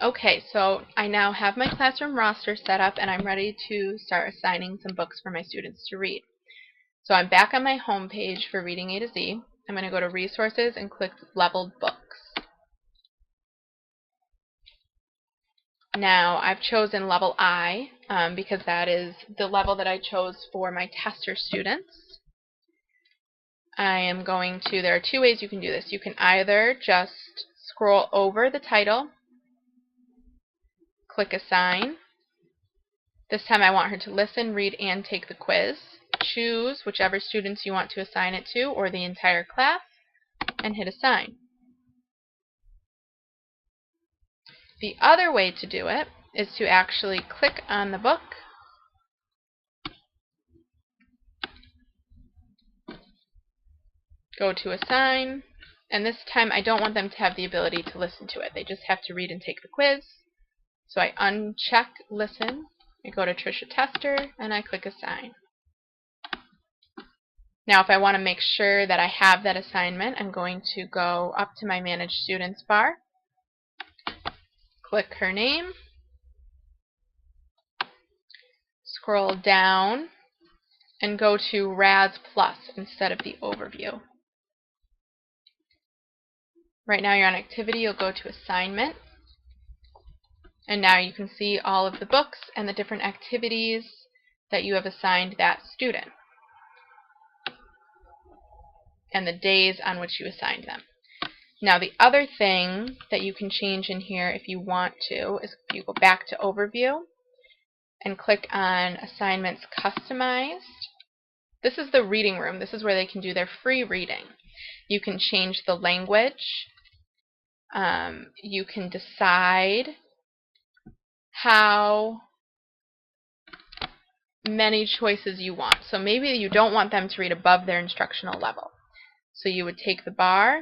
Okay, so I now have my classroom roster set up and I'm ready to start assigning some books for my students to read. So I'm back on my home page for Reading A to Z. I'm going to go to Resources and click Leveled Books. Now I've chosen Level I because that is the level that I chose for my tester students. I am going to, there are two ways you can do this. You can either just scroll over the title, click Assign. This time I want her to listen, read, and take the quiz. Choose whichever students you want to assign it to or the entire class and hit Assign. The other way to do it is to actually click on the book, go to Assign, and this time I don't want them to have the ability to listen to it. They just have to read and take the quiz. So I uncheck Listen, I go to Trisha Tester, and I click Assign. Now if I want to make sure that I have that assignment, I'm going to go up to my Manage Students bar, click her name, scroll down, and go to Raz Plus instead of the Overview. Right now you're on Activity, you'll go to Assignment, and now you can see all of the books and the different activities that you have assigned that student, and the days on which you assigned them. Now the other thing that you can change in here if you want to is if you go back to Overview and click on Assignments Customized. This is the reading room. This is where they can do their free reading. You can change the language. You can decide how many choices you want. So maybe you don't want them to read above their instructional level. So you would take the bar,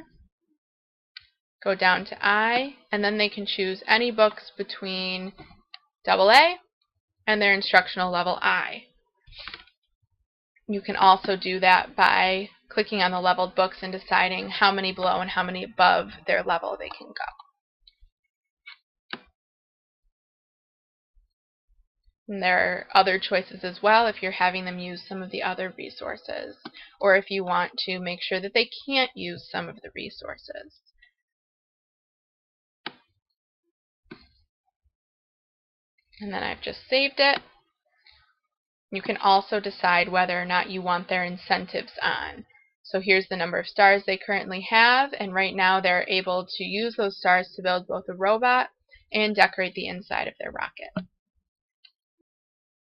go down to I, and then they can choose any books between AA and their instructional level I. You can also do that by clicking on the leveled books and deciding how many below and how many above their level they can go. And there are other choices as well if you're having them use some of the other resources, or if you want to make sure that they can't use some of the resources. And then I've just saved it. You can also decide whether or not you want their incentives on. So here's the number of stars they currently have, and right now they're able to use those stars to build both a robot and decorate the inside of their rocket.